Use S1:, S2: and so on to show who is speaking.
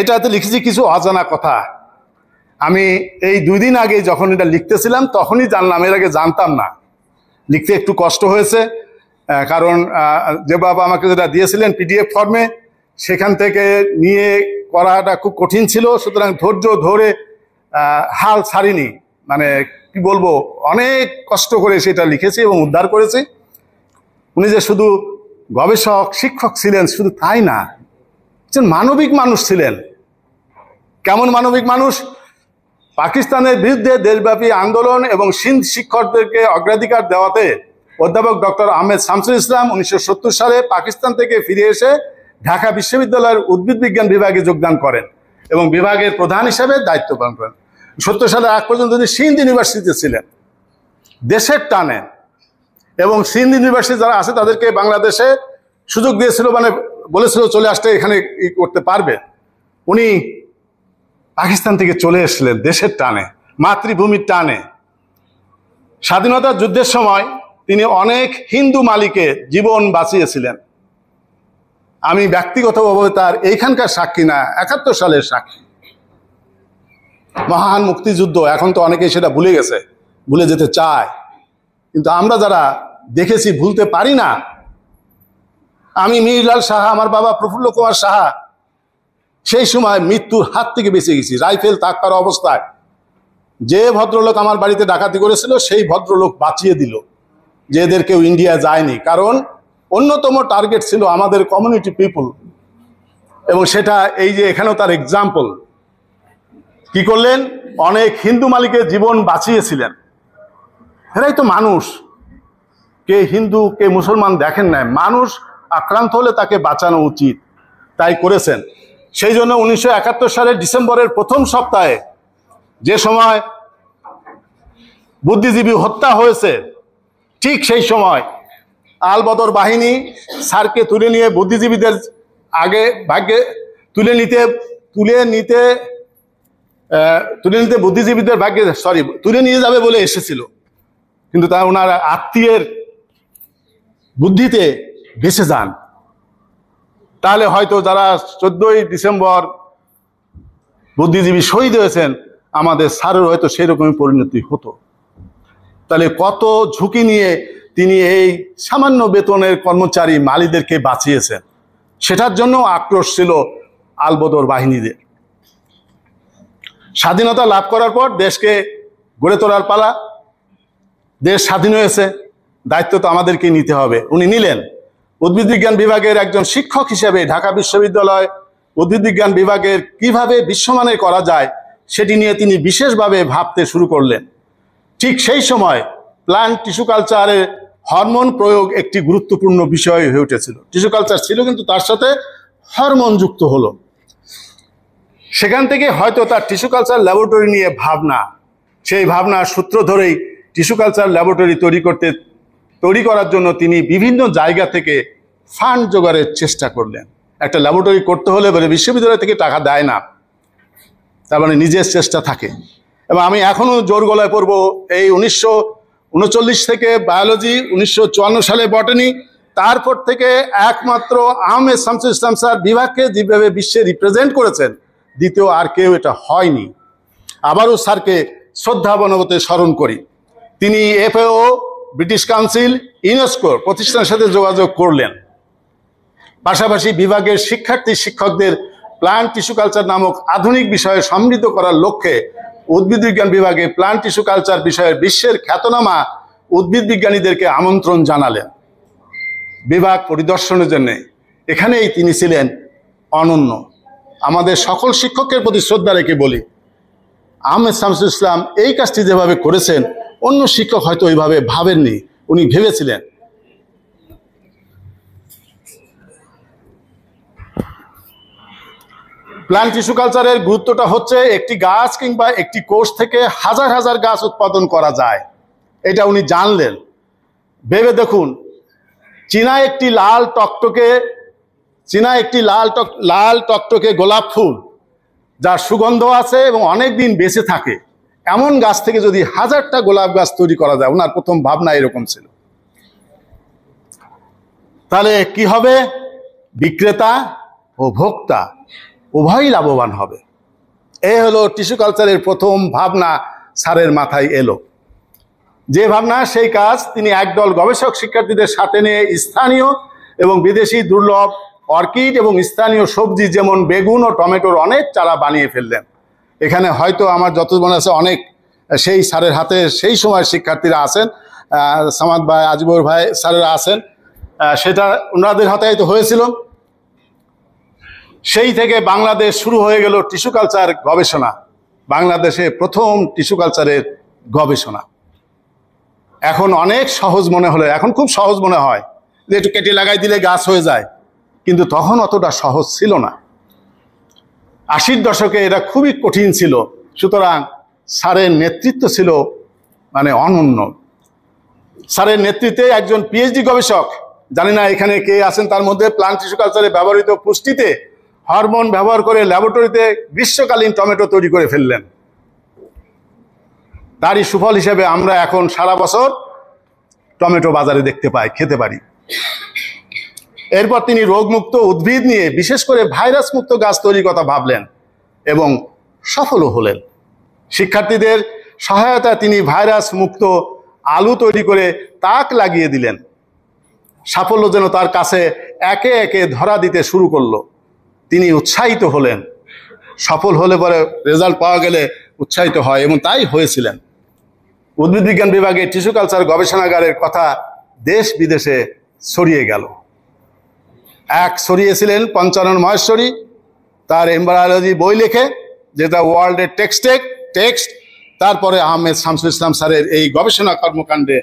S1: এটাতে লিখেছি কিছু অজানা কথা। আমি এই 2 দিন আগে যখন এটা লিখতেছিলাম তখনই জানলাম, এর আগে জানতাম না। লিখতে একটু কষ্ট হয়েছে, কারণ যে বাবা আমাকে যেটা দিয়েছিলেন পিডিএফ ফর্মে, সেখান থেকে নিয়ে করাটা খুব কঠিন ছিল। সুতরাং ধৈর্য ধরে হাল ছাড়িনি, মানে কি বলবো, অনেক কষ্ট করে সেটা লিখেছি এবং উদ্ধার করেছি। উনি যে শুধু গবেষক শিক্ষক ছিলেন শুধু তাই না, একজন মানবিক মানুষ ছিলেন। কেমন মানবিক মানুষ? পাকিস্তানের বিরুদ্ধে দেশব্যাপী আন্দোলন এবং সিন্ধ শিক্ষকদেরকে অগ্রাধিকার দেওয়াতে অধ্যাপক ডক্টর আহমেদ শামসুল ইসলাম 1970 সালে পাকিস্তান থেকে ফিরে এসে ঢাকা বিশ্ববিদ্যালয়ের উদ্ভিদ বিজ্ঞান বিভাগে যোগদান করেন এবং বিভাগের প্রধান হিসেবে দায়িত্ব পালন করেন। 70 সালে আগ পর্যন্ত তিনি সিন্ধ ইউনিভার্সিটিতে ছিলেন দেশের টানে, এবং সিন্ধ ইউনিভার্সিটি যারা আছে তাদেরকে বাংলাদেশে সুযোগ দিয়েছিল, মানে বলেছিল চলে আসতে এখানে করতে পারবে। উনি পাকিস্তান থেকে চলে এসেছিলেন দেশের টানে, মাতৃভূমির টানে। স্বাধীনতা যুদ্ধের সময় তিনি অনেক হিন্দু মালিকের জীবন বাঁচিয়েছিলেন। আমি ব্যক্তিগতভাবে তার এইখানকার সাক্ষী না, 71 সালের সাক্ষী। মহান মুক্তিযুদ্ধ, এখন তো অনেকেই সেটা ভুলে গেছে, ভুলে যেতে চায়, কিন্তু আমরা যারা দেখেছি ভুলতে পারি না। আমি মিরলাল সাহা, আমার বাবা প্রফুল্ল কুমার সাহা সেই সময় মৃত্যুর হাত থেকে বেঁচে গেছি, রাইফেল তাক করা অবস্থায়। যে ভদ্রলোক আমার বাড়িতে ডাকাতি করেছিল সেই ভদ্রলোক বাঁচিয়ে দিল, যে এদের কেউ ইন্ডিয়া যায়নি, কারণ অন্যতম টার্গেট ছিল আমাদের কমিউনিটি পিপল। এবং সেটা এই যে এখানেও তার এক্সাম্পল। কি করলেন? অনেক হিন্দু মালিকের জীবন বাঁচিয়েছিলেন। এরাই তো মানুষ। কে হিন্দু কে মুসলমান দেখেন নাই, মানুষ আক্রান্ত হলে তাকে বাঁচানো উচিত, তাই করেছেন। সেই জন্য 1971 সালের ডিসেম্বরের প্রথম সপ্তাহে, যে সময় বুদ্ধিজীবী হত্যা হয়েছে, ঠিক সেই সময় আল বদর বাহিনী স্যারকে তুলে নিয়ে বুদ্ধিজীবীদের আগে ভাগ্যে তুলে নিতে বুদ্ধিজীবীদের ভাগ্যে তুলে নিয়ে যাবে বলে এসেছিল, কিন্তু তা ওনার আত্মীয়ের বুদ্ধিতে বেঁচে যান। তাহলে হয়তো যারা 14ই ডিসেম্বর বুদ্ধিজীবী শহীদ হয়েছেন, আমাদের স্যারের হয়তো সেরকমই পরিণতি হতো। তাহলে কত ঝুঁকি নিয়ে তিনি এই সামান্য বেতনের কর্মচারী মালিকদেরকে বাঁচিয়েছেন, সেটার জন্য আক্রোশ ছিল আলবদর বাহিনীদের। স্বাধীনতা লাভ করার পর দেশকে গড়ে তোলার পালা, দেশ স্বাধীন হয়েছে, দায়িত্ব তো আমাদেরকে নিতে হবে। উনি নিলেন। উদ্ভিদ বিজ্ঞান বিভাগের একজন শিক্ষক হিসেবে ঢাকা বিশ্ববিদ্যালয় উদ্ভিদ বিজ্ঞান বিভাগের কিভাবে বিশ্বমানের করা যায় সেটি নিয়ে তিনি বিশেষভাবে ভাবতে শুরু করলেন। ঠিক সেই সময় প্লান্ট টিস্যু কালচারে হরমোন প্রয়োগ একটি গুরুত্বপূর্ণ বিষয় হয়ে উঠেছিল। টিস্যু কালচার ছিল কিন্তু তার সাথে হরমোন যুক্ত হলো। সেখান থেকে হয়তো তার টিস্যু কালচার ল্যাবরেটরি নিয়ে ভাবনা, সেই ভাবনার সূত্র ধরেই টিস্যু কালচার ল্যাবরেটরি তৈরি করার জন্য তিনি বিভিন্ন জায়গা থেকে ফান্ড জোগাড়ের চেষ্টা করলেন। একটা ল্যাবরেটরি করতে হলে বলে বিশ্ববিদ্যালয় থেকে টাকা দেয় না, তার মানে নিজের চেষ্টা থাকে। এবং আমি এখনো জোর গলায় পড়বো, এই 1939 থেকে বায়োলজি, 1954 সালে বটানি, তারপর থেকে একমাত্র আহমেদ শামসুল ইসলাম স্যার বিভাগকে যেভাবে বিশ্বে রিপ্রেজেন্ট করেছেন, দ্বিতীয় আর কেউ এটা হয়নি। আবারও স্যারকে শ্রদ্ধা বনবতে স্মরণ করি। তিনি FAO, ব্রিটিশ কাউন্সিল, ইউনেস্কো প্রতিষ্ঠানের সাথে যোগাযোগ করলেন। পাশাপাশি বিভাগের শিক্ষকদের প্লান্ট টিস্যু কালচার নামক আধুনিক বিষয়ে সমৃদ্ধ করার লক্ষ্যে উদ্ভিদ বিজ্ঞান বিভাগে প্লান্ট টিস্যু কালচার বিষয়ের বিশ্বের খ্যাতনামা উদ্ভিদ বিজ্ঞানীদেরকে আমন্ত্রণ জানালেন বিভাগ পরিদর্শনের জন্য। এখানেই তিনি ছিলেন অনন্য। আমাদের সকল শিক্ষকের প্রতি শ্রদ্ধা রেখে বলি, আহমেদ শামসুল ইসলাম এই কাজটি যেভাবে করেছেন, অন্য শিক্ষক হয়তো ওইভাবে ভাবেননি, উনি ভেবেছিলেন। প্লান্ট টিস্যু কালচারের গুরুত্বটা হচ্ছে একটি গাছ কিংবা একটি কোষ থেকে হাজার হাজার গাছ উৎপাদন করা যায়, এটা উনি জানলেন। ভেবে দেখুন, চীনা একটি লাল টকটকে গোলাপ ফুল, যার সুগন্ধ আছে এবং অনেক দিন বেঁচে থাকে, এমন গাছ থেকে যদি 1000টা গোলাপ গাছ তৈরি করা যায়, ওনার প্রথম ভাবনা এরকম ছিল। তাহলে কি হবে? বিক্রেতা ও ভোক্তা উভয়ই লাভবান হবে। এই হলো টিস্যু কালচারের প্রথম ভাবনা স্যারের মাথায় এলো। যে ভাবনা সেই কাজ তিনি একদল গবেষক শিক্ষার্থীদের সাথে নিয়ে স্থানীয় এবং বিদেশি দুর্লভ অর্কিড এবং স্থানীয় সবজি যেমন বেগুন ও টমেটোর অনেক চারা বানিয়ে ফেললেন। এখানে হয়তো আমার যত মনে আছে অনেক সেই স্যারের হাতে সেই সময় শিক্ষার্থীরা আছেন, সামাদ ভাই, আজিবর ভাই স্যারেরা আছেন, সেটা ওনাদের হাতে হয়তো হয়েছিল। সেই থেকে বাংলাদেশ শুরু হয়ে গেল টিস্যু কালচার গবেষণা, বাংলাদেশে প্রথম টিস্যু কালচারের গবেষণা। এখন অনেক সহজ মনে হলে, এখন খুব সহজ মনে হয় যে একটু কেটে লাগাই দিলে গাছ হয়ে যায়, কিন্তু তখন অতটা সহজ ছিল না। 80-র দশকে এটা খুবই কঠিন ছিল। সুতরাং স্যারের নেতৃত্ব ছিল মানে অনন্য। স্যারের নেতৃত্বে একজন পিএইচডি গবেষক, জানি না এখানে কে আছেন তার মধ্যে, প্লান্ট টিস্যু কালচারে ব্যবহৃত পুষ্টিতে হরমোন ব্যবহার করে ল্যাবরেটরিতে গ্রীষ্মকালীন টমেটো তৈরি করে ফেললেন। তারই সুফল হিসেবে আমরা এখন সারা বছর টমেটো বাজারে দেখতে পাই, খেতে পারি। এরপর তিনি রোগমুক্ত উদ্ভিদ নিয়ে বিশেষ করে ভাইরাস মুক্ত গাছ তৈরির কথা ভাবলেন এবং সফলও হলেন। শিক্ষার্থীদের সহায়তায় তিনি ভাইরাস মুক্ত আলু তৈরি করে তাক লাগিয়ে দিলেন। সাফল্য যেন তার কাছে একে একে ধরা দিতে শুরু করলো। তিনি উৎসাহিত হলেন। সফল হলে পরে রেজাল্ট পাওয়া গেলে উৎসাহিত হয়, এবং তাই হয়েছিলেন। উদ্ভিদ বিজ্ঞান বিভাগে টিস্যু কালচার গবেষণাগারের কথা দেশ বিদেশে ছড়িয়ে গেল। এক ছড়িয়েছিলেন পঞ্চানন মহেশ্বরী, তার এমব্রায়োলজি বই লেখে, যেটা ওয়ার্ল্ডের টেক্সট। তারপরে আহমেদ শামসুল ইসলাম স্যারের এই গবেষণা কর্মকাণ্ডে